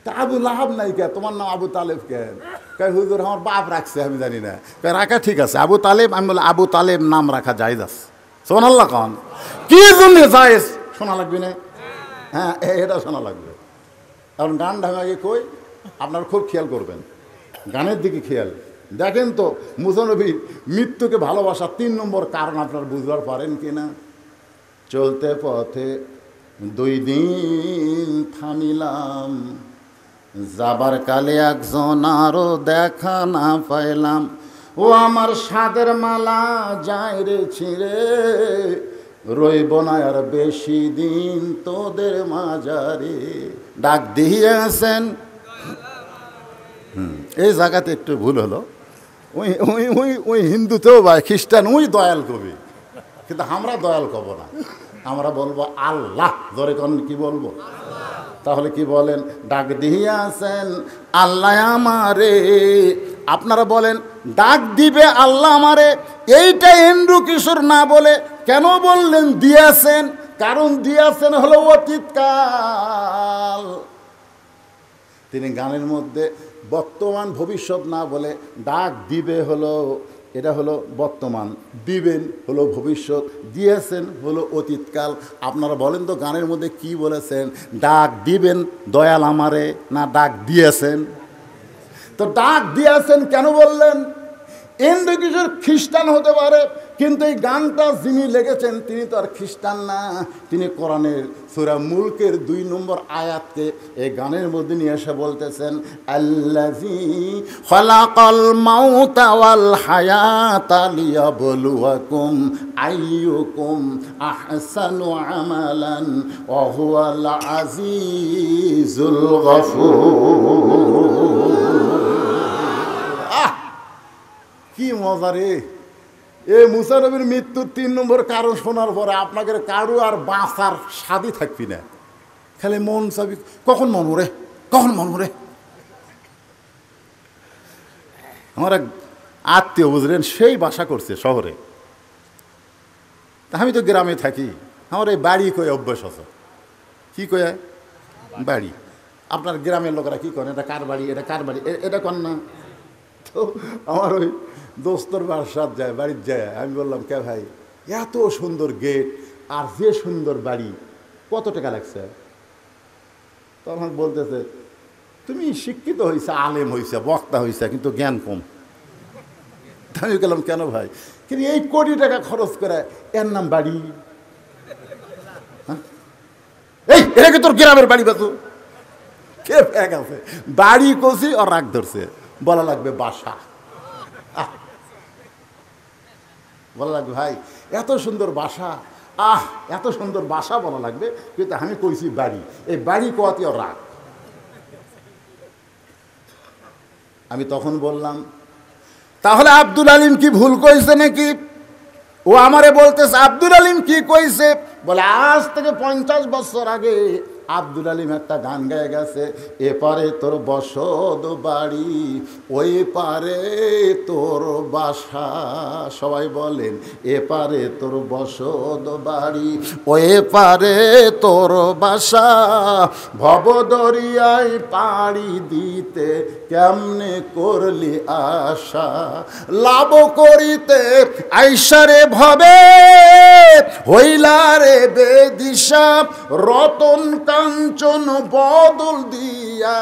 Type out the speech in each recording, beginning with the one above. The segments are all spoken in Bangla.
তা আবু লাহাব নাই কে, তোমার নাম আবু তালেব কেন? কয় হুজুর আমার বাপ রাখছে, আমি জানি না। কয় রাখা ঠিক আছে, আবু তালেব। আমি বলি আবু তালেব নাম রাখা জায়েজ আছে। সুবহানাল্লাহ কন। কি জন্য জায়েজ শোনা লাগবে না? হ্যাঁ, এটা শোনা লাগবে। কারণ গান ঢাঙ্গাকে কই, আপনারা খুব খেয়াল করবেন, গানের দিকে খেয়াল দেখেন তো। মুসা নবীর মৃত্যুকে ভালোবাসা 3 নম্বর কারণ আপনারা বুঝবার পারেন কি না? চলতে পথে 2 দিন থামিলাম, যাবার কালে একজন আরো দেখা না পাইলাম। ও আমার সাদের মালা যায় রে ছিঁড়ে, রইব না আর বেশি দিন তোদের মাঝারে। ডাক দিয়েছেন। এই জায়গাতে একটু ভুল হলো। ওই ওই ওই ওই হিন্দুতেও বা খ্রিস্টান ওই দয়াল কবি, কিন্তু আমরা দয়াল কব না, আমরা বলবো আল্লাহ। ধরে কোন কি বলবো? তাহলে কি বলেন? ডাক দিয়েছেন আল্লাহ আমারে। আপনারা বলেন ডাক দিবে আল্লাহ আমারে, এইটা এন্ড্রু কিশোর না বলে কেন বললেন দিয়েছেন? কারণ দিয়েছেন হলো অতীতকাল। তিনি গানের মধ্যে বর্তমান ভবিষ্যৎ না বলে ডাক দিবে হলো, এটা হলো বর্তমান, দিবেন হলো ভবিষ্যৎ, দিয়েছেন হলো অতীতকাল। আপনারা বলেন তো গানের মধ্যে কি বলেছেন? ডাক দিবেন দয়াল আমারে, না ডাক দিয়েছেন? তো ডাক দিয়েছেন কেন বললেন? এন্ড্রু কিশোর খ্রিস্টান হতে পারে, কিন্তু এই গানটা যিনি লিখেছেন তিনি তো আর খ্রিস্টান না। তিনি কোরআনের সূরা মুলকের 2 নম্বর আয়াতকে এই গানের মধ্যে নিয়ে এসে বলতেছেন, আল্লাযী খালাকাল মাউতা ওয়াল হায়াতা লিয়াবলুয়াকুম আইয়ুকুম আহসানু আমালান ওয়া হুয়াল আজিজুল গফুর। কি মজা রে! এ মুসা নবীর মৃত্যুর 3 নম্বর কারণ শোনার পরে আপনাদের কারো আর বাঁচার স্বাদই থাকবি না, খালি মন চাবি কখন মন মরে, কখন মন মরে। আমার এক আত্মীয় বুঝলেন, সেই বাসা করছে শহরে, আমি তো গ্রামে থাকি। আমার এই বাড়ি কয়ে অভ্যাস আছে। কি কয়ে বাড়ি? আপনার গ্রামের লোকেরা কি করেন? এটা কার বাড়ি, এটা কার বাড়ি, এটা কর না। তো আমার ওই দোস্তর বাসার যায়, বাড়ির যায়, আমি বললাম কে ভাই এত সুন্দর গেট আর যে সুন্দর বাড়ি, কত টাকা লাগছে? তখন বলতেছে তুমি শিক্ষিত হয়েছে, আলেম হয়েছে, বক্তা হয়েছে, কিন্তু জ্ঞান কম। আমি গেলাম কেন ভাই? কিন্তু এই কোটি টাকা খরচ করে এর নাম বাড়ি? এই এটা কি তোর গ্রামের বাড়ি? বাতু কে ফেক আছে? বাড়ি কষি আর রাগ ধরছে, বলা লাগবে বাসা। বলা লাগবে ভাই এত সুন্দর বাসা, এত সুন্দর বাসা বলা লাগবে, কিন্তু আমি কইছি বাড়ি। এই বাড়ি কোয়াতে ওর রাগ। আমি তখন বললাম তাহলে আব্দুল আলিম কি ভুল কইছে নাকি? ও আমারে বলতেছে আব্দুল আলিম কি কইছে? বলে আজ থেকে 50 বছর আগে আব্দুল আলিম একটা গান গায়ে গেছে, এপারে তোর বসত বাড়ি, ওই পারে তোর বাসা। সবাই বলেন এপারে তোর বসত বাড়ি, ওই পারে তোর বাসা। ভবদরিয়ায় পাড়ি দিতে কেমনে করলি আশা, লাভ করিতে আইসারে ভবে হইলারে বেদিশা। রতন কাঞ্চন বদল দিয়া,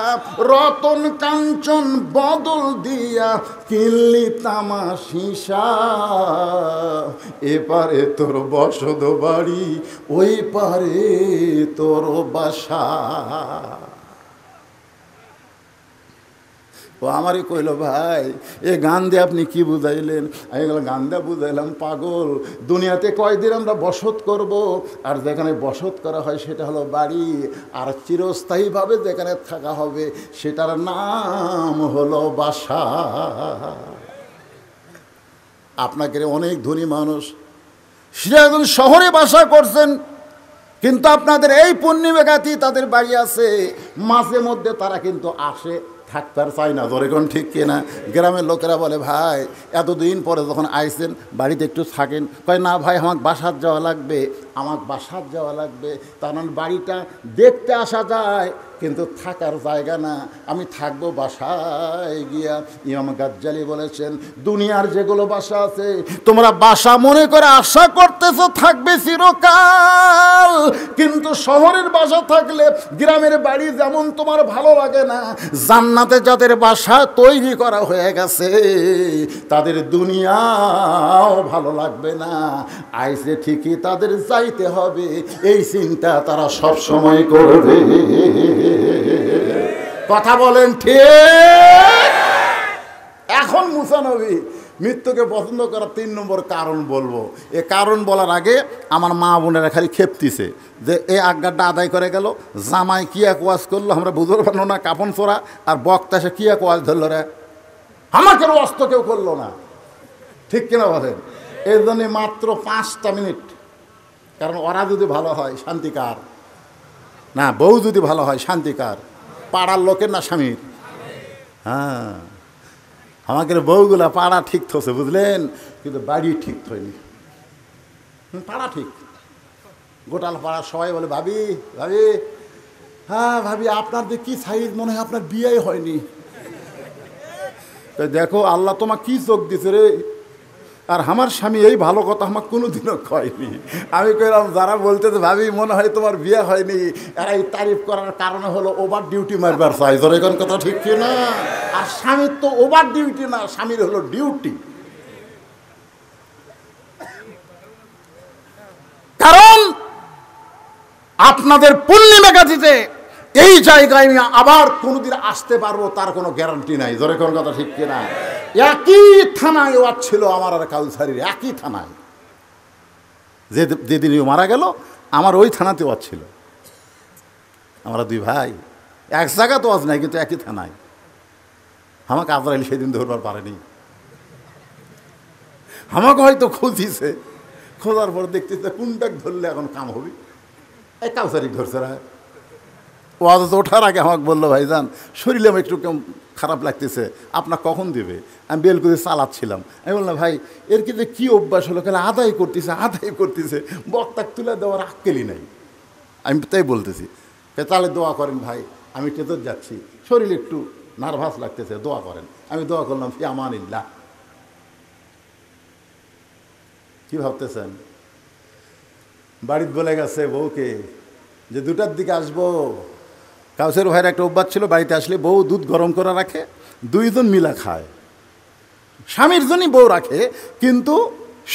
রতন কাঞ্চন বদল দিয়া কিনলি তামাশিসা। এপারে তোর বসত বাড়ি, ওই পারে তোর বাসা। ও আমারই কইল ভাই এ গান দিয়ে আপনি কি বুঝাইলেন? আমি বললাম গান দিয়ে বুঝাইলাম পাগল, দুনিয়াতে কয়দিন আমরা বসত করব, আর যেখানে বসত করা হয় সেটা হলো বাড়ি, আর চিরস্থায়ীভাবে যেখানে থাকা হবে সেটার নাম হলো বাসা। আপনাকে অনেক ধনী মানুষ সেটা একজন শহরে বাসা করছেন, কিন্তু আপনাদের এই পূর্ণিমাঘাতি তাদের বাড়ি আছে, মাঝে মধ্যে তারা কিন্তু আসে, থাকতে আর চাই না। ধরে কোন ঠিক কিনা? গ্রামের লোকেরা বলে ভাই এতদিন পরে যখন আইসেন বাড়িতে একটু থাকেন। কয় না ভাই আমার বাসার যাওয়া লাগবে, আমার বাসার যাওয়া লাগবে, কারণ বাড়িটা দেখতে আসা যায় কিন্তু থাকার জায়গা না, আমি থাকবো বাসায় গিয়া। ইমাম গাজ্জালী বলেছেন, দুনিয়ার যেগুলো বাসা আছে তোমরা বাসা মনে করে আশা করতেছো থাকবে চিরকাল, কিন্তু শহরের বাসা থাকলে, গ্রামের বাড়ি যেমন তোমার ভালো লাগে না, জান্নাতে যাদের বাসা তৈরি করা হয়ে গেছে তাদের দুনিয়াও ভালো লাগবে না, আইসে ঠিকই তাদের যাইতে হবে, এই চিন্তা তারা সব সময় করবে। কথা বলেন ঠিক? এখন মুসা নবী মৃত্যুকে পছন্দ করার 3 নম্বর কারণ বলবো। এ কারণ বলার আগে আমার মা বোনেরা খালি খেপতিছে যে এই আজ্ঞাটা আদায় করে গেল, জামাই কি এক ওয়াজ করলো আমরা বুঝতে পারলো না, কাপন চোরা, আর বক্তা সে কি এক ওয়াজ ধরলো রে, আমাকে ওয়াজ তো কেউ করলো না, ঠিক কিনা বলেন? এর জন্যে মাত্র 5টা মিনিট, কারণ ওরা যদি ভালো হয় শান্তিকার না, বউ যদি ভালো হয় শান্তিকার, পাড়ার লোকের না স্বামীর। হ্যাঁ, আমাকে বউগুলা পাড়া ঠিক থছে বুঝলেন, কিন্তু বাড়ি ঠিক থয়নি। পাড়া ঠিক, গোটাল পাড়া সবাই বলে ভাবি ভাবি, হ্যাঁ ভাবি আপনার যে কী সাইজ, মনে হয় আপনার বিয়ে হয়নি। তো দেখো আল্লাহ তোমার কি চোখ দিছে রে, আর আমার স্বামী এই ভালো কথা আমার কোনোদিনও কয়নি। আমি কইলাম যারা বলতেছে ভাবি মনে হয় তোমার বিয়ে হয়নি, এরা এই তারিফ করার কারণে হলো ওভার ডিউটি মারবার চাই, ধরে কোন কথা ঠিক কি না? আর স্বামীর তো ওভার ডিউটি না, স্বামীর হলো ডিউটি। কারণ আপনাদের পূর্ণিমা গাছিতে এই জায়গায় আমি আবার কোনোদিন আসতে পারবো তার কোনো গ্যারান্টি নাই, ধরে কোন কথা ঠিক কিনা? একই থানায় ওয়াজ ছিল আমার আর কাউসারির, একই থানায়, যেদিন মারা গেল আমার ওই থানাতে ওয়াজ ছিল। আমরা 2 ভাই, এক জায়গা তো ওয়াজ নাই কিন্তু একই থানায়। আমাকে আজরাইল সেদিন ধরবার পারেনি, আমাকে হয়তো খুঁজিছে, খোঁজার পর দেখতেছে কোনটাক ধরলে এখন কাম হবে, এই কাউসারিক ধরছে রা। ওয়াজ ওঠার আগে আমাকে বললো ভাইজান শরীরে আমার একটু খারাপ লাগতেছে, আপনার কখন দেবে? আমি বেলকুদি চালাচ্ছিলাম, আমি বললাম ভাই এর কিন্তু কী অভ্যাস হলো, কেন আদায় করতেছে, বক্তাক তুলে দেওয়ার আক্কেলই নাই। আমি তাই বলতেছি, তাহলে দোয়া করেন ভাই, আমি টেতর যাচ্ছি, শরীর একটু নার্ভাস লাগতেছে, দোয়া করেন। আমি দোয়া করলাম, ফি আমানিল্লাহ। কি ভাবতেছেন? বাড়িতে বলে গেছে বউকে যে 2টার দিকে আসবো। কাউসের ভাইয়ের একটা অভ্যাস ছিল, বাড়িতে আসলে বউ দুধ গরম করে রাখে, 2 জন মিলা খায়, স্বামীর জন্যই বউ রাখে, কিন্তু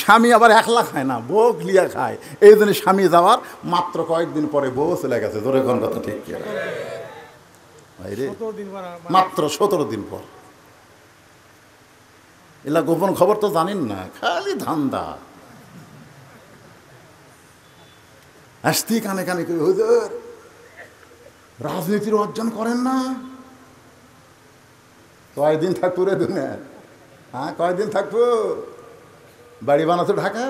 স্বামী আবার একলা খায় না, বউ লিয়া খায়। এই জন্য স্বামী যাওয়ার মাত্র কয়েকদিন পরে বউ চলে গেছে, ধরে কোন কথা ঠিক কি? মাত্র 17 দিন পর। এলা গোপন খবর তো জানেন না, খালি ধান্দা। আসতি কানে কানে কই হুজুর রাজনীতির অর্জন করেন না, কয়দিন থাকবো রে দুনিয়া? হ্যাঁ কয়দিন থাকবো? বাড়ি বানাতো ঢাকা,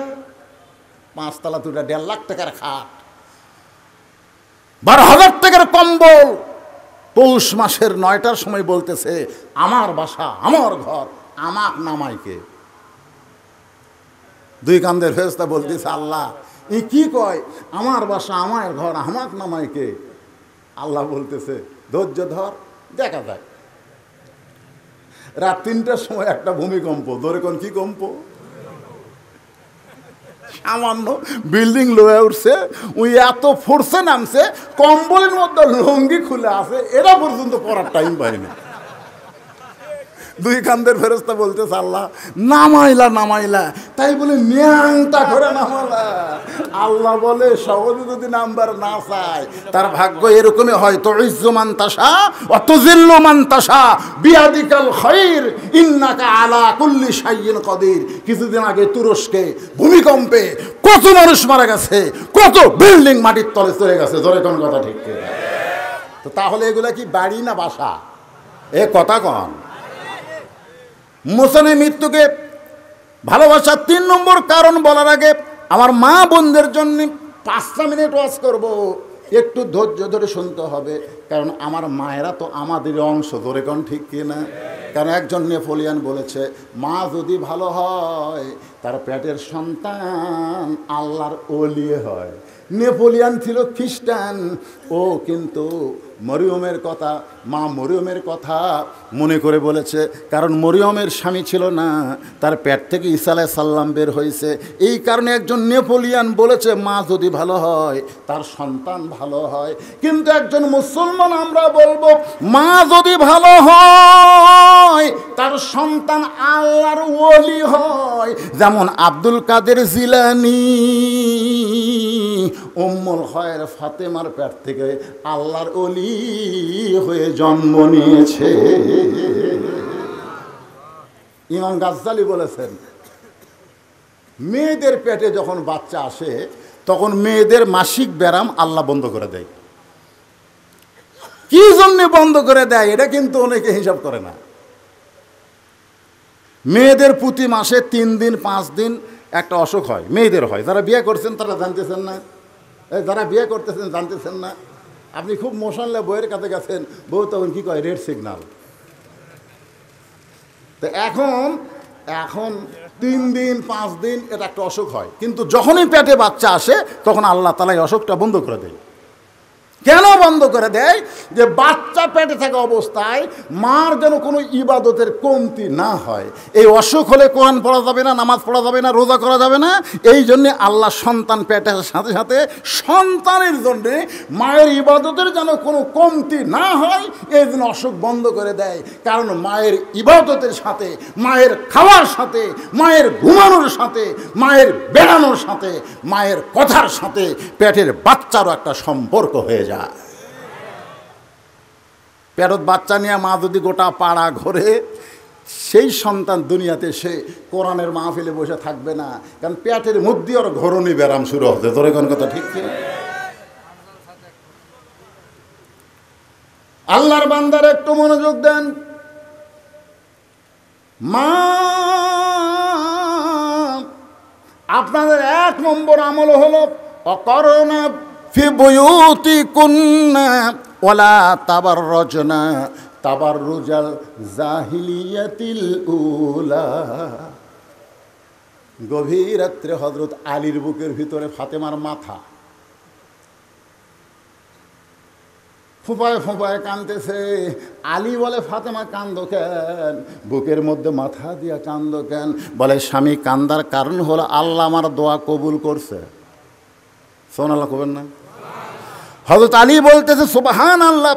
5 তলা 2টা 1.5 লাখ টাকার খাট, 12,000 টাকার কম্বল। পৌষ মাসের 9টার সময় বলতেছে আমার বাসা আমার ঘর, আমাক নামাইকে। 2 কান্দের ফেরেশতা বলতেছে আল্লাহ এই কি কয়, আমার বাসা আমার ঘর আমাক নামাইকে? আল্লাহ বলতেছে ধৈর্য ধর, দেখা যায়। রাত 3টার সময় একটা ভূমিকম্প, ধরে কোন কি কম্প, সামান্য বিল্ডিং লয়ে উঠছে, ওই এত ফোর্সে নামছে, কম্বলের মধ্যে লঙ্গি খুলে আছে, এরা পর্যন্ত পড়ার টাইম পায়নি। 2 কান্দের ফেরেশতা বলতেছে আল্লাহ নামাইলা, তাই বলে ন্যাংটা করে নামালা। আল্লাহ বলে সহজে যদি নাম্বার না চায় তার ভাগ্য এরকমই হয়, তুইজ্জু মান তাশা ওয়া তুযিল্লু মান তাশা বিয়াদিকাল খায়র ইন্নাকা আলা কুল্লি শাইইন কাদির। কিছুদিন আগে তুরস্কে ভূমিকম্পে কত মানুষ মারা গেছে, কত বিল্ডিং মাটির তলে চলে গেছে, ধরে কোন কথা ঠিক কি? তো তাহলে এগুলা কি বাড়ি না বাসা? এ কথা কন। মুসানের মৃত্যুকে ভালোবাসার 3 নম্বর কারণ বলার আগে আমার মা বোনদের জন্য 5টা মিনিট ওয়াজ করব, একটু ধৈর্য ধরে শুনতে হবে, কারণ আমার মায়েরা তো আমাদের অংশ, ধরে কোন ঠিক কি না? কারণ একজন নেপোলিয়ান বলেছে, মা যদি ভালো হয় তার পেটের সন্তান আল্লাহর ওলি হয়। নেপোলিয়ান ছিল খ্রিস্টান, ও কিন্তু মরিয়মের কথা, মা মরিয়মের কথা মনে করে বলেছে, কারণ মরিয়মের স্বামী ছিল না, তার পেট থেকে ঈসা আলাইহিস সালাম বের হয়েছে। এই কারণে একজন নেপোলিয়ান বলেছে মা যদি ভালো হয় তার সন্তান ভালো হয়। কিন্তু একজন মুসলমান আমরা বলবো মা যদি ভালো হয় তার সন্তান আল্লাহর ওলি হয়। যেমন আব্দুল কাদের জিলানী উম্মুল খায়র ফাতেমার পেট থেকে আল্লাহর ওলি হয়ে জন্ম নিয়েছে। ইমাম গাজ্জালি বলেছেন, মেয়েদের পেটে যখন বাচ্চা আসে তখন মেয়েদের মাসিক ব্যারাম আল্লাহ বন্ধ করে দেয়। কি জন্য বন্ধ করে দেয় এটা কিন্তু অনেকে হিসাব করে না। মেয়েদের প্রতি মাসে 3 দিন 5 দিন একটা অসুখ হয়, মেয়েদের হয়। যারা বিয়ে করছেন তারা জানতেছেন না, যারা বিয়ে করতেছেন জানতেছেন না। আপনি খুব মোশনলে বইয়ের কাছে গেছেন, বউ তখন কী কয় রেড সিগন্যাল। তো এখন 3 দিন 5 দিন এটা একটা অসুখ হয়, কিন্তু যখনই পেটে বাচ্চা আসে তখন আল্লাহ তাআলা এই অসুখটা বন্ধ করে দেয়। কেন বন্ধ করে দেয়? যে বাচ্চা পেটে থাকা অবস্থায় মার যেন কোনো ইবাদতের কমতি না হয়। এই অসুখ হলে কোরআন পড়া যাবে না, নামাজ পড়া যাবে না, রোজা করা যাবে না। এই জন্যে আল্লাহ সন্তান পেটে আসার সাথে সাথে সন্তানের জন্যে মায়ের ইবাদতের যেন কোনো কমতি না হয়, এই জন্য অসুখ বন্ধ করে দেয়। কারণ মায়ের ইবাদতের সাথে, মায়ের খাওয়ার সাথে, মায়ের ঘুমানোর সাথে, মায়ের বেড়ানোর সাথে, মায়ের কথার সাথে পেটের বাচ্চারও একটা সম্পর্ক হয়ে যায়। পেটত বাচ্চা নিয়ে মা যদি গোটা পাড়া ঘোরে, সেই সন্তান দুনিয়াতে সে কোরআনের মাহফিলে বসে থাকবে না, কারণ পেটের মধ্যে ওর ঘরণী ব্যারাম শুরু হতে। তোর কোন কথা ঠিক কিনা? আল্লাহর বান্দার একটু মনোযোগ দেন। মা আপনাদের 1 নম্বর আমল হলো অকরনা ফি বুয়ুতিকুন্না ওয়ালা তাবাররুজনা তাবাররুজাল জাহিলিয়াতিল উলা। গভীর রাত্রে হযরত আলীর বুকের ভিতরে ফাতেমার মাথা, ফোঁপায় ফোঁপায় কাঁদতেছে। আলী বলে, ফাতেমা কান্দো কেন? বুকের মধ্যে মাথা দিয়া কান্দো কেন? বলে, স্বামী কান্দার কারণ হলো আল্লাহ আমার দোয়া কবুল করছে। সুবহানাল্লাহ কবেন না? হযরত আলী বলতেছে সুবহানাল্লাহ,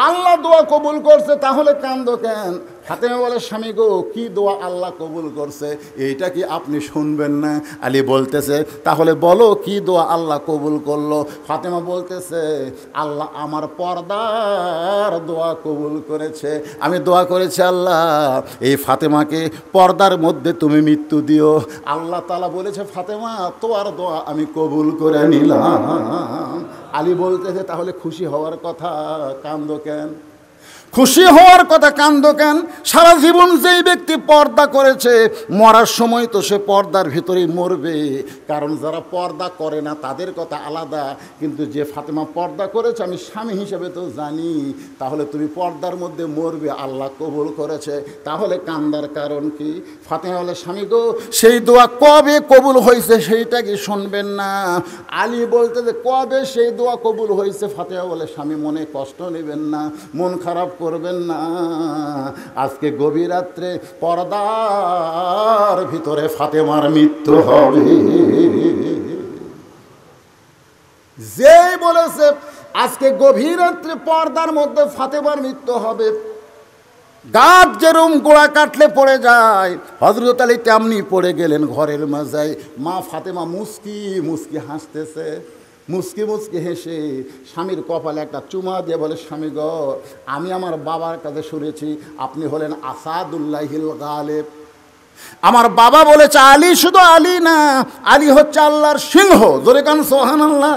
আল্লাহ দোয়া কবুল করছে, তাহলে কান্দো কেন? ফাতেমা বলে, স্বামী গো, কি দোয়া আল্লাহ কবুল করছে এইটা কি আপনি শুনবেন না? আলী বলতেছে, তাহলে বলো কি দোয়া আল্লাহ কবুল করলো? ফাতেমা বলতেছে, আল্লাহ আমার পর্দার দোয়া কবুল করেছে। আমি দোয়া করেছি, আল্লাহ এই ফাতেমাকে পর্দার মধ্যে তুমি মৃত্যু দিও। আল্লাহ তাআলা বলেছে, ফাতেমা তোমার দোয়া আমি কবুল করে নিলাম। আলী বলতেছে, তাহলে খুশি হওয়ার কথা, কান্দো কেন? খুশি হওয়ার কথা, কান্দো কেন? সারা জীবন যেই ব্যক্তি পর্দা করেছে, মরার সময় তো সে পর্দার ভিতরেই মরবে। কারণ যারা পর্দা করে না তাদের কথা আলাদা, কিন্তু যে ফাতেমা পর্দা করেছে আমি স্বামী হিসেবে তো জানি, তাহলে তুমি পর্দার মধ্যে মরবে, আল্লাহ কবুল করেছে, তাহলে কান্দার কারণ কি? ফাতেমা বলে, স্বামী গো, সেই দোয়া কবে কবুল হয়েছে সেইটা কি শুনবেন না? আলী বলতে যে কবে সেই দোয়া কবুল হয়েছে? ফাতেমা বলে, স্বামী মনে কষ্ট নেবেন না, মন খারাপ করবেন না, আজকে গভীর রাত্রে পর্দার ভিতরে ফাতেমার মৃত্যু হবে। যে বলেছে আজকে গভীর রাত্রে পর্দার মধ্যে ফাতেমার মৃত্যু হবে, গাছ যেরম গোড়া কাটলে পড়ে যায়, হযরত আলী তেমনি পড়ে গেলেন ঘরের মাঝায়। মা ফাতেমা মুস্কি মুস্কি হাসতেছে, মুস্কি মুস্কি হেসে স্বামীর কপালে একটা চুমা দিয়ে বলে, স্বামী গো, আমি আমার বাবার কাছে শুনেছি আপনি হলেন আসাদুল্লাহিল গালেব। আমার বাবা বলেছে আলী শুধু আলী না, আলী হচ্ছে আল্লাহর সিংহ। জোরে কান সুবহানাল্লাহ।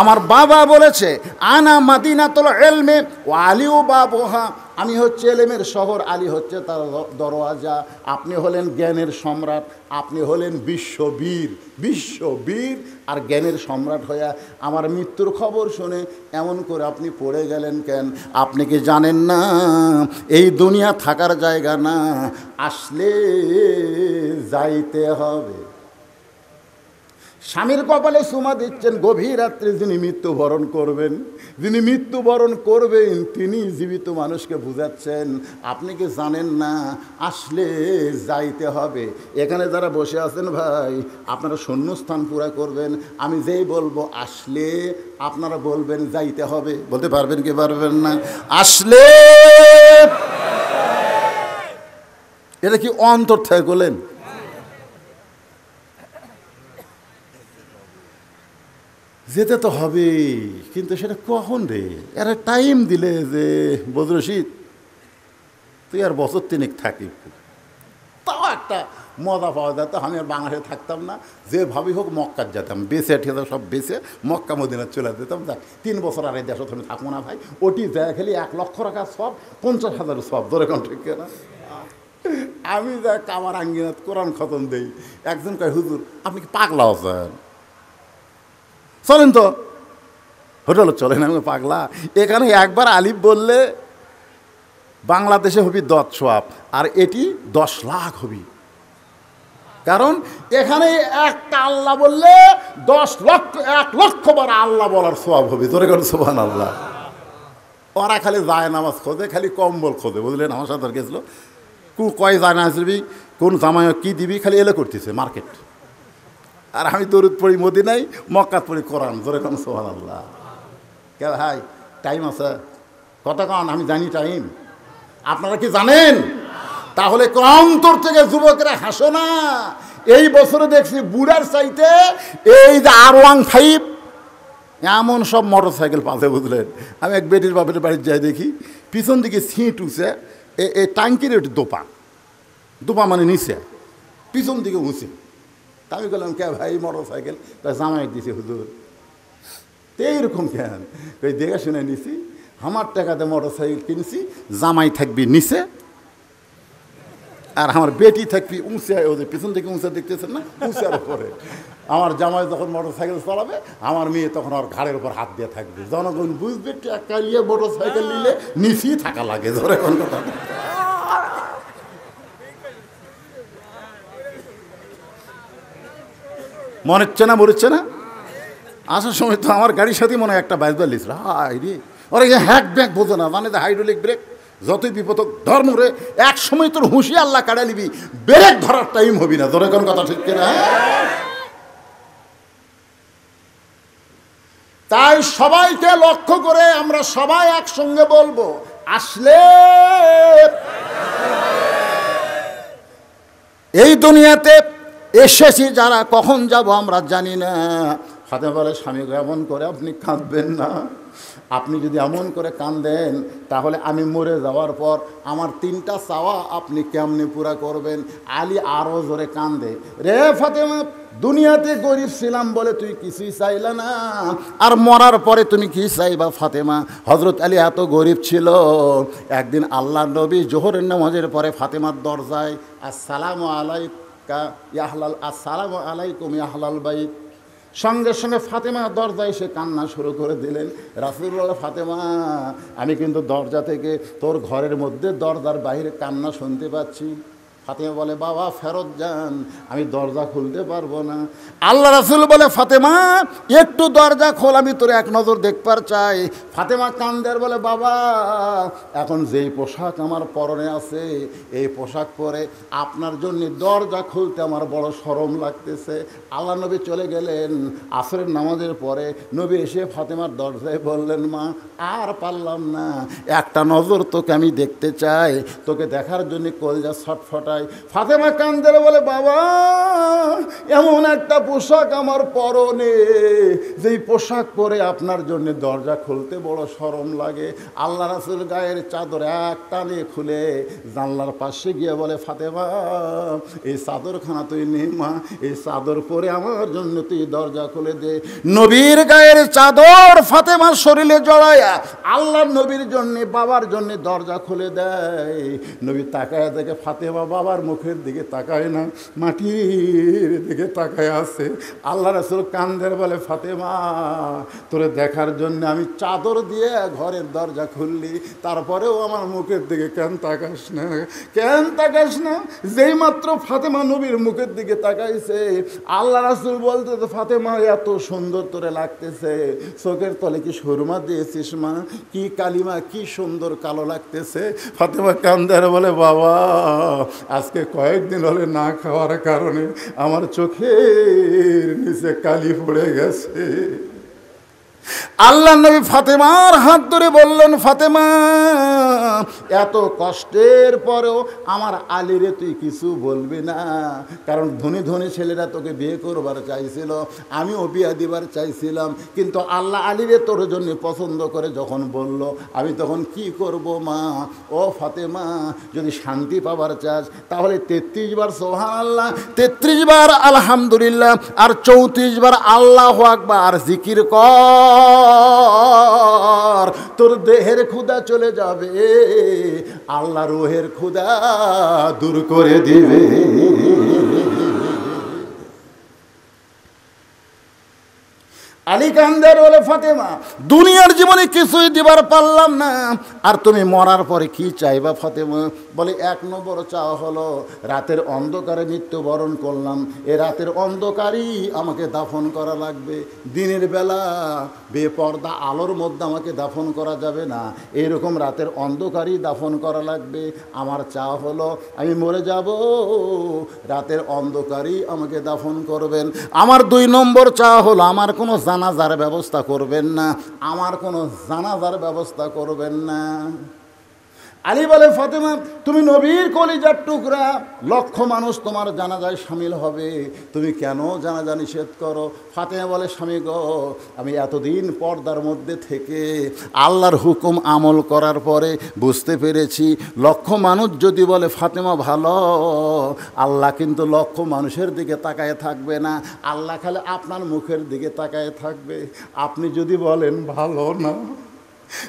আমার বাবা বলেছে আনা মাদিনাতুল ইলমি ওয়া আলিউ বাবুহা, আমি হচ্ছে এলেমের শহর, আলী হচ্ছে তার দরওয়াজা। আপনি হলেন জ্ঞানের সম্রাট, আপনি হলেন বিশ্ববীর, বিশ্ববীর আর জ্ঞানের সম্রাট হইয়া আমার মৃত্যুর খবর শুনে এমন করে আপনি পড়ে গেলেন কেন? আপনি কি জানেন না এই দুনিয়া থাকার জায়গা না, আসলে যাইতে হবে। স্বামীর কপালে চুমা দিচ্ছেন গভীর রাত্রে, যিনি মৃত্যুবরণ করবেন, যিনি মৃত্যুবরণ করবেন তিনি জীবিত মানুষকে বুঝাচ্ছেন আপনি কি জানেন না আসলে যাইতে হবে। এখানে যারা বসে আছেন ভাই, আপনারা শূন্যস্থান পুরা করবেন, আমি যেই বলবো আসলে আপনারা বলবেন যাইতে হবে। বলতে পারবেন কি পারবেন না? আসলে এটা কি অন্তর থেকে বলেন? যেতে তো হবে, কিন্তু সেটা কখন রে? এরা টাইম দিলে যে বদরশিদ তুই আর বছর তিনেক থাকি, তাও একটা মজা পাওয়া যেত। আমি আর বাংলাদেশে থাকতাম না, যে ভাবি হোক মক্কার যেতাম, বেঁচে ঠেলে সব বেঁচে মক্কা মদিনা চলে যেতাম। দেখ 3 বছর আর এই দেশে আমি থাকবো না ভাই, ওটি যায় খালি 1 লক্ষ টাকা সব, 50,000 সব ধরে কোন ঠিক না। আমি যা কামার আঙ্গিনাত কোরআন খতম দেই, একজন কয় হুজুর আপনি কি পাগলা আছেন? চলেন তো হোটেল চলেন। আমি পাগলা? এখানে একবার আলিফ বললে বাংলাদেশে হবি 10 সোয়াব, আর এটি 10 লাখ হবি। কারণ এখানে একটা আল্লাহ বললে 10 লক্ষ, 1 লক্ষ বার আল্লাহ বলার সোয়াব হবে। তোরে কোন সুবহানাল্লাহ। ওরা খালি যায় নামাজ খোঁজে, খালি কম্বল খোঁজে, বুঝলেন? আমার সাথে গেছিলো কয় যায় না আসবি, কোন জামায় কী দিবি, খালি এলে করতেছে মার্কেট। আর আমি দরুদ পড়ি মদিনায়, মক্কাত পড়ি কোরআন। ধরে কোন সুবহানাল্লাহ। কে ভাই টাইম আছে? কথা কন, আমি জানি টাইম, আপনারা কি জানেন? তাহলে অন্তর থেকে যুবকেরা হাসো না। এই বছরে দেখছি বুড়ার চাইতে এই যে R15 এমন সব মোটর সাইকেল পাশে, বুঝলেন? আমি এক বেটির বাপের বাড়ির যাই দেখি পিছন দিকে সিট উঠছে, এই টাঙ্কির একটু দোপা, দোপা মানে নিচে, পিছন দিকে উঁচে। তা আমি বললাম কে ভাই মোটর সাইকেল? তা জামাই দিছে হুজুর। তো এইরকম কেন? ওই দেখে শুনে নিছি, আমার টাকাতে মোটর সাইকেল কিনছি, জামাই থাকবি নিচে আর আমার বেটি থাকবি উঁচে, ওদের পিছন থেকে উঁচে দেখতেছেন না, উঁচার উপরে। আমার জামাই যখন মোটর সাইকেল চালাবে, আমার মেয়ে তখন ওর ঘাড়ের উপর হাত দিয়ে থাকবে। জনগণ বুঝবে টাকা নিয়ে মোটর সাইকেল নিলে নিচেই থাকা লাগে। ধরে কোন কথা মনে হচ্ছে না? মরেছে না? আসার সময় তো আমার গাড়ির সাথে মনে হয় একটা বাইজবার লিস, হাই রে ওরা হ্যাক ব্যাক বোঝে না, মানে হাইড্রোলিক ব্রেক। যতই বিপদ ধর্ম রে, এক সময় তোর হুঁশি আল্লাহ কাড়া নিবি, ব্রেক ধরার টাইম হবি না। ধরে কোন কথা ঠিক কিনা? তাই সবাইকে লক্ষ্য করে আমরা সবাই একসঙ্গে বলবো আসলে। এই দুনিয়াতে এসেছি যারা, কখন যাব আমরা জানি না। ফাতেমা বলে স্বামীকে এমন করে আপনি কাঁদবেন না, আপনি যদি এমন করে কাঁদেন তাহলে আমি মরে যাওয়ার পর আমার 3টা চাওয়া আপনি কেমনে পুরা করবেন? আলী আরও জোরে কান্দে, রে ফাতেমা দুনিয়াতে গরিব ছিলাম বলে তুই কিছুই চাইলা না, আর মরার পরে তুমি কি চাইবা ফাতেমা? হজরত আলী এত গরিব ছিল, একদিন আল্লাহ নবী জোহরের নামাজের পরে ফাতেমার দরজায় আসসালামু আলাইকা ইয়াহলাল, আসসালামু আলাইকুম ইয়াহলাল বাইত, সঙ্গে সঙ্গে ফাতেমা দরজায় এসে কান্না শুরু করে দিলেন। রাসূলুল্লাহ, ফাতেমা আমি কিন্তু দরজা থেকে তোর ঘরের মধ্যে দরজার বাইরে কান্না শুনতে পাচ্ছি। ফাতেমা বলে বাবা ফেরত যান, আমি দরজা খুলতে পারবো না। আল্লাহ রাসূল বলে ফাতেমা একটু দরজা খোল, আমি তোর এক নজর দেখবার চাই। ফাতেমা কান্দের বলে বাবা এখন যেই পোশাক আমার পরনে আছে, এই পোশাক পরে আপনার জন্য দরজা খুলতে আমার বড় শরম লাগতেছে। আল্লাহ নবী চলে গেলেন। আসরের নামাজের পরে নবী এসে ফাতেমার দরজায় বললেন মা আর পারলাম না, একটা নজর তোকে আমি দেখতে চাই, তোকে দেখার জন্য কলজা ছটফটায়। যায়। ফাতেমা কান্দে বলে, বাবা এমন একটা পোশাক আমার পরনে, যেই পোশাক পরে আপনার জন্য দরজা খুলতে বড় শরম লাগে। আল্লাহ রাসূল গায়ের চাদর এক টানে খুলে জানলার পাশে গিয়ে বলে, ফাতেমা এই চাদরখানা তুই নে মা, এই চাদর পরে আমার জন্য তুই দরজা খুলে দে। নবীর গায়ের চাদর ফাতেমার শরীরে জড়ায়া আল্লাহর নবীর জন্য, বাবার জন্য দরজা খুলে দেয়। নবী তাকায় দেখে ফাতেমা বাবার মুখের দিকে তাকায় না, মাটির দিকে তাকায় আছে। আল্লাহ রাসূল কান্দের বলে, ফাতেমা তোরে দেখার জন্য আমি চাদর দিয়ে ঘরের দরজা খুললি, তারপরেও আমার মুখের দিকে কেন তাকাস না, কেন তাকাস না? যেই মাত্র ফাতেমা নবীর মুখের দিকে তাকাইছে, আল্লাহ রাসূল বলতে, ফাতেমা এত সুন্দর তোরে লাগতেছে, চোখের তলে কি সুরমা দিয়েছিস মা? কি কালিমা, কি সুন্দর কালো লাগতেছে। ফাতেমা কান্দার বলে, বাবা আজকে কয়েকদিন হলে না খাওয়ার কারণে আমার চোখের নিচে কালি পড়ে গেছে। আল্লাহ নবী ফাতেমার হাত ধরে বললেন, ফাতেমা এত কষ্টের পরেও আমার আলীরে তুই কিছু বলবি না, কারণ ধনী ধনী ছেলেরা তোকে বিয়ে করবার চাইছিল, আমিও বিয়ে দিবার চাইছিলাম, কিন্তু আল্লাহ আলীরে তোর জন্য পছন্দ করে যখন বলল, আমি তখন কি করব মা? ও ফাতেমা যদি শান্তি পাবার চাস তাহলে 33 বার সুবহানাল্লাহ, 33 বার আলহামদুলিল্লাহ, আর 34 বার আল্লাহু আকবার জিকির কর, তোর দেহের ক্ষুধা চলে যাবে, আল্লাহ রুহের ক্ষুধা দূর করে দিবে। আলী কান্দার বলে, ফাতেমা দুনিয়ার জীবনে কিছুই দিবার পারলাম না, আর তুমি মরার পরে কি চাইবা ফাতেমা? বলে, 1 নম্বর চাওয়া হলো রাতের অন্ধকারে মৃত্যুবরণ করলাম, এ রাতের অন্ধকারই আমাকে দাফন করা লাগবে, দিনের বেলা বেপর্দা আলোর মধ্যে আমাকে দাফন করা যাবে না, এরকম রাতের অন্ধকারই দাফন করা লাগবে। আমার চাওয়া হলো আমি মরে যাব, রাতের অন্ধকারই আমাকে দাফন করবেন। আমার 2 নম্বর চাওয়া হলো আমার কোনো জানাজার ব্যবস্থা করবেন না, আমার কোনো জানাজার ব্যবস্থা করবেন না। আলী বলে, ফাতেমা তুমি নবীর কলিজার টুকরা, লক্ষ মানুষ তোমার জানাজায় শামিল হবে, তুমি কেন জানাজা নিষেধ করো? ফাতেমা বলে, স্বামী গো আমি এতদিন পর্দার মধ্যে থেকে আল্লাহর হুকুম আমল করার পরে বুঝতে পেরেছি, লক্ষ মানুষ যদি বলে ফাতেমা ভালো, আল্লাহ কিন্তু লক্ষ মানুষের দিকে তাকায় থাকবে না, আল্লাহ খালি আপনার মুখের দিকে তাকায় থাকবে। আপনি যদি বলেন ভালো না,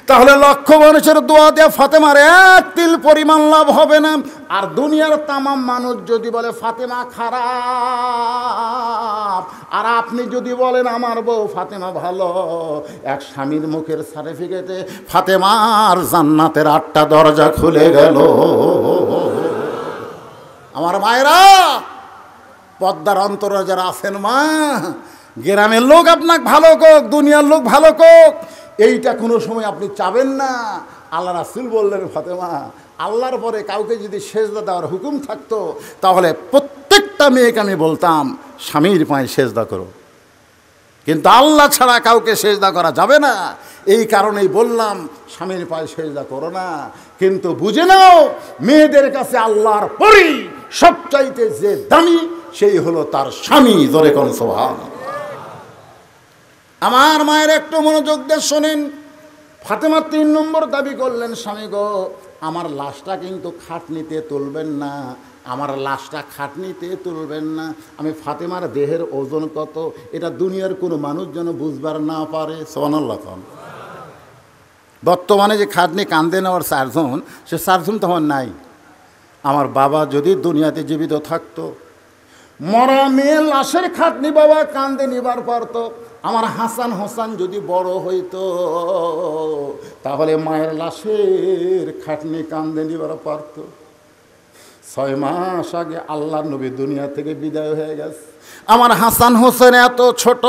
তাহলে লক্ষ মানুষের দোয়া দিয়ে ফাতেমার 1 তিল পরিমাণ লাভ হবে না। আর দুনিয়ার তামাম মানুষ যদি বলে ফাতেমা খারাপ, আর আপনি যদি বলেন আমার বউ ফাতেমা ভালো, এক স্বামীর মুখের সার্টিফিকেটে ফাতেমার জান্নাতের 8টা দরজা খুলে গেল। আমার মায়েরা, পদ্মার অন্তরে যারা আছেন মা, গ্রামের লোক আপনাকে ভালো কোক, দুনিয়ার লোক ভালো কোক, এইটা কোনো সময় আপনি চাবেন না। আল্লাহ রাসূল বললেন, ফাতেমা আল্লাহর পরে কাউকে যদি সেজদা দেওয়ার হুকুম থাকতো, তাহলে প্রত্যেকটা মেয়েকে আমি বলতাম স্বামীর পায়ে সেজদা করো, কিন্তু আল্লাহ ছাড়া কাউকে সেজদা করা যাবে না, এই কারণেই বললাম স্বামীর পায়ে সেজদা করো না। কিন্তু বুঝে নাও, মেয়েদের কাছে আল্লাহর পরেই সবচাইতে যে দামি সেই হলো তার স্বামী। জোরে কোন সুবহানাল্লাহ। আমার মায়ের একটু মনোযোগ দিয়ে শোনেন। ফাতেমা 3 নম্বর দাবি করলেন, স্বামী গো আমার লাশটা কিন্তু খাটনিতে তুলবেন না, আমার লাশটা খাটনিতে তুলবেন না। আমি ফাতেমার দেহের ওজন কত এটা দুনিয়ার কোনো মানুষ যেন বুঝবার না পারে। সুবহানাল্লাহ। বর্তমানে যে খাটনি কান্দে নেওয়ার 4 জন, সে 4 জন তখন নাই। আমার বাবা যদি দুনিয়াতে জীবিত থাকতো, মরা মেয়ে লাশের খাটনি বাবা কান্দে নিবার পারত। আমার হাসান হোসেন যদি বড় হইতো, তাহলে মায়ের লাশের খাটনি কান্দে নিবার পারত। 6 মাস আগে আল্লাহর নবী দুনিয়া থেকে বিদায় হয়ে গেছে। আমার হাসান হোসেন এত ছোট,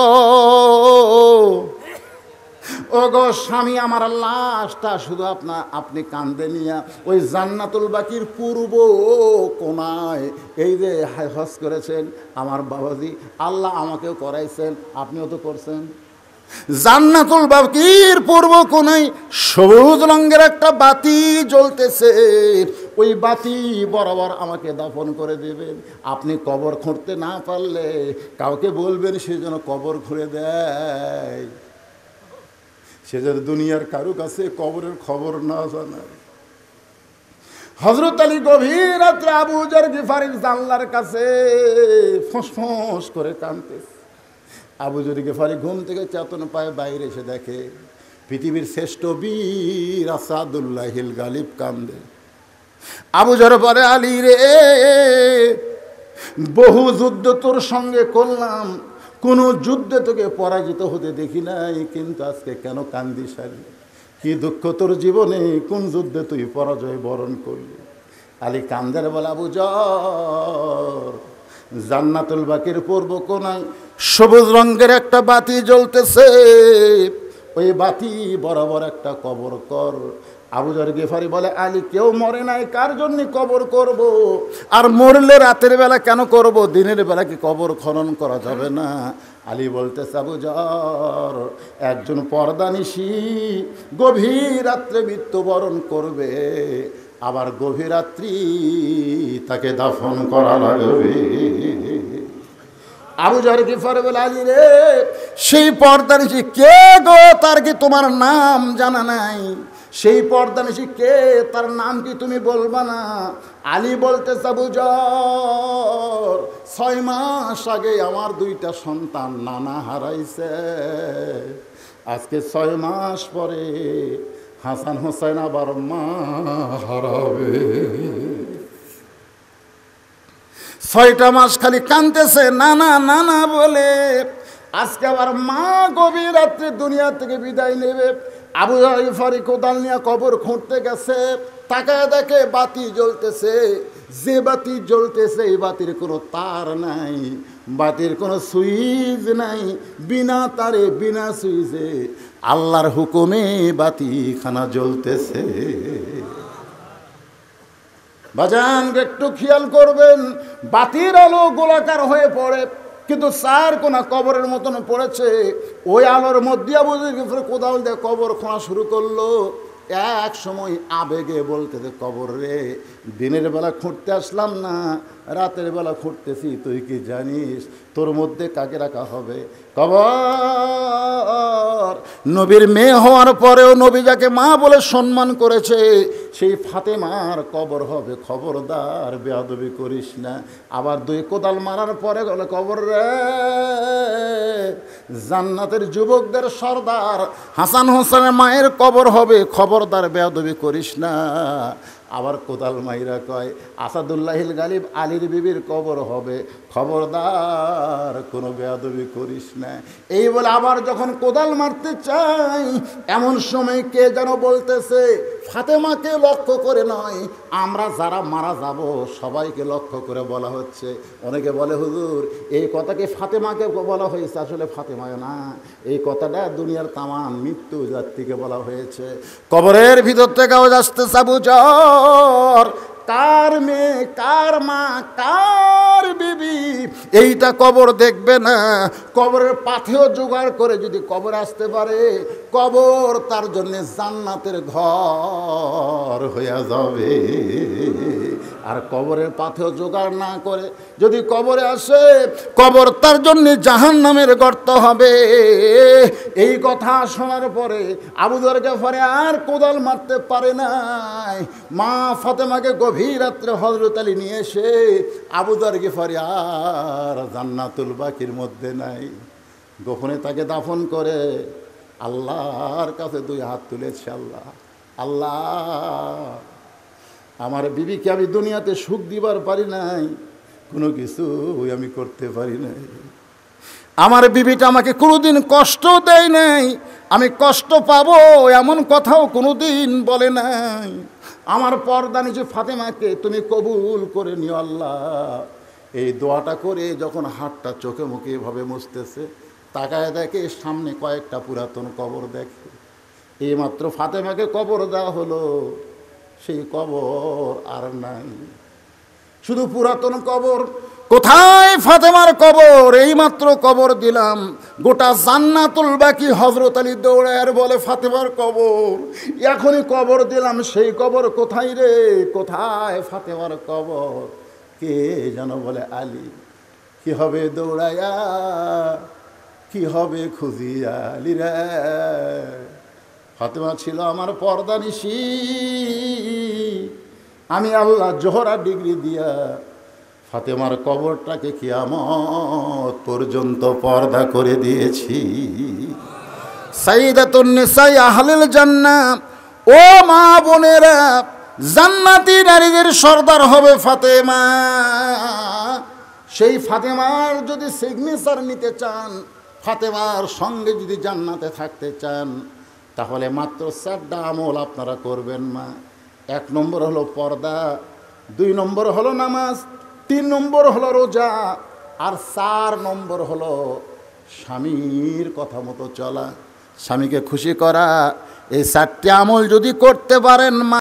ও গো স্বামী আমার লাশটা শুধু আপনি কান্দে নিয়া ওই জান্নাতুল বাকির পূর্ব কোনায় এই যে হজ করেছেন আমার বাবাজি, আল্লাহ আমাকেও করাইছেন, আপনিও তো করছেন। জান্নাতুল বাকির পূর্ব কোণায় সবুজ রঙের একটা বাতি জ্বলতেছে, ওই বাতি বরাবর আমাকে দাফন করে দেবেন। আপনি কবর খুঁড়তে না পারলে কাউকে বলবেন সে যেন কবর খুঁড়ে দেয়, সে যেন দুনিয়ার কারো কাছে কবরের খবর না জানায়। হযরত আলী গভীর রাত্রে আবু যর গিফারির জানলার কাছে ফোঁস করে কাঁদতেছে। আবু যর গিফারি ঘুম থেকে চেতন পায়, বাইরে এসে দেখে পৃথিবীর শ্রেষ্ঠ বীর আসাদুল্লাহিল গালিব কান্দে। আবু যর বলে, আলী রে, বহু যুদ্ধ তোর সঙ্গে করলাম, কোনো যুদ্ধে তোকে পরাজিত হতে দেখি নাই, কিন্তু আজকে কেন কান্দিস? আলী, কি দুঃখ তোর জীবনে? কোন যুদ্ধে তুই পরাজয় বরণ করলি? আলী কান্দের বলে, আবু যর, জান্নাতুল বাকির পূর্ব কোণায় সবুজ রঙের একটা বাতি জ্বলতেছে, ওই বাতি বরাবর একটা কবর কর। আবু যর গিফারি বলে, আলী, কেউ মরে নাই, কার জন্য কবর করব? আর মরলে রাতের বেলা কেন করব? দিনের বেলা কি কবর খনন করা যাবে না? আলী বলতেছে, আবু যর, একজন পর্দানিশী গভীর রাত্রে মৃত্যুবরণ করবে, আবার গভীর রাত্রি তাকে দাফন করা লাগবে। আবু যর গিফারি বলে, আলী রে, সেই পর্দানিশী কে গো? তার কি তোমার নাম জানা নাই? সেই পর্দানিশী কে? তার নাম কি তুমি বলবা না? আলী বলতেছে, আবু যর, 6 মাস আগে আমার 2টা সন্তান নানা হারাইছে, আজকে 6 মাস পরে হাসান হোসেন আবার মা হারাবে। 6টা মাস খালি কাঁদতেছে নানা নানা বলে, আজকে আবার মা গভীর রাত্রে দুনিয়া থেকে বিদায় নেবে। আবু যর গিফারি কোদাল নিয়ে কবর খুঁড়তে গেছে, তাকায় দেখে বাতি জ্বলতেছে। যে বাতি জ্বলতেছে এই বাতির কোনো তার নাই, বাতির কোনো সুইচ নাই, বিনা তারে বিনা সুইচে আল্লাহর হুকুমে বাতিখানা জ্বলতেছে। বাজান, একটু খেয়াল করবেন, বাতির আলো গোলাকার হয়ে পড়ে, কিন্তু 4 কোনা কবরের মতন পড়েছে। ওই আলোর মধ্যে আবু যর গিফারি কোদাল দিয়ে কবর খোঁড়া শুরু করলো। এক সময় আবেগে বলতেছে, কবর রে, দিনের বেলা খুঁড়তে আসলাম না, রাতের বেলা খুঁড়তেছি, তুই কি জানিস তোর মধ্যে কাকে রাখা হবে? কবর। নবীর মেয়ে হওয়ার পরেও নবী যাকে মা বলে সম্মান করেছে, সেই ফাতেমার কবর হবে। খবরদার বেয়াদবি করিস না। আবার 2 কোদাল মারার পরে বলে, কবর রে, জান্নাতের যুবকদের সর্দার হাসান হোসেনের মায়ের কবর হবে, খবরদার বেয়াদবি করিস না। আবার কোদাল মাইরা কয়, আসাদুল্লাহিল গালিব আলীর বিবির কবর হবে, খবরদার কোনো বেয়াদবি করিস না। এই বলে আবার যখন কোদাল মারতে চাই, এমন সময় কে যেন বলতেছে, ফাতেমাকে লক্ষ্য করে নয়, আমরা যারা মারা যাব সবাইকে লক্ষ্য করে বলা হচ্ছে। অনেকে বলে, হুজুর, এই কথাকে ফাতেমাকে বলা হয়েছে, আসলে ফাতেমায় না, এই কথাটা দুনিয়ার তামাম মৃত্যু জাতিকে বলা হয়েছে। কবরের ভিতর থেকে আওয়াজ আসতেছে, আবু যর, কার মেয়ে, কার মা, কার বিবি, এইটা কবর দেখবে না। কবরের পাথেও জোগাড় করে যদি কবর আসতে পারে, কবর তার জন্য জান্নাতের ঘর হয়ে যাবে। আর কবরের পাথেও জোগাড় না করে যদি কবরে আসে, কবর তার জন্য জাহান্নামের গর্ত হবে। এই কথা শোনার পরে আবু যর গিফারি আর কোদাল মারতে পারে নাই। মা ফাতেমাকে গভীর রাত্রে হযরত আলী নিয়ে এসে আবু যর গিফারি আর জান্নাতুল বাকির মধ্যে নাই, গোপনে তাকে দাফন করে আল্লাহর কাছে 2 হাত তুলেছে। আল্লাহ, আল্লাহ, আমার বিবিকে আমি দুনিয়াতে সুখ দিবার পারি নাই, কোনো কিছু আমি করতে পারি নাই। আমার বিবিটা আমাকে কোনোদিন কষ্ট দেয় নাই, আমি কষ্ট পাবো এমন কথাও কোনোদিন বলে নাই। আমার পর্দানিশী ফাতেমাকে তুমি কবুল করে নিও আল্লাহ। এই দোয়াটা করে যখন হাতটা চোখে মুখে এভাবে মুছতেছে, তাকায় দেখে সামনে কয়েকটা পুরাতন কবর দেখে। এইমাত্র ফাতেমাকে কবর দেওয়া হলো, সেই কবর আর নাই, শুধু পুরাতন কবর। কোথায় ফাতেমার কবর? এইমাত্র কবর দিলাম, গোটা জান্নাতুল বাকি হযরত আলী দৌড়ায় বলে ফাতেমার কবর, এখনই কবর দিলাম, সেই কবর কোথায় রে, কোথায় ফাতেমার কবর? কে যেন বলে আলী। কি হবে দৌড়ায়া, কি হবে খুঁজিয়া আলী রে। ফাতেমা ছিল আমার পর্দানিশী, আমি আল্লাহ জোহরা ডিগ্রি দিয়া ফাতেমার কবরটাকে কিয়ামত পর্যন্ত পর্দা করে দিয়েছি। সাইয়্যিদাতুন নিসা আহলিল জান্নাহ, ও মা বোনেরা, জান্নাতি নারীদের সর্দার হবে ফাতেমা। সেই ফাতেমার যদি সিগনেচার নিতে চান, ফাতেমার সঙ্গে যদি জান্নাতে থাকতে চান, তাহলে মাত্র 4টা আমল আপনারা করবেন মা। 1 নম্বর হলো পর্দা, 2 নম্বর হলো নামাজ, 3 নম্বর হলো রোজা, আর 4 নম্বর হলো স্বামীর কথা মতো চলা, স্বামীকে খুশি করা। এই 4টি আমল যদি করতে পারেন মা,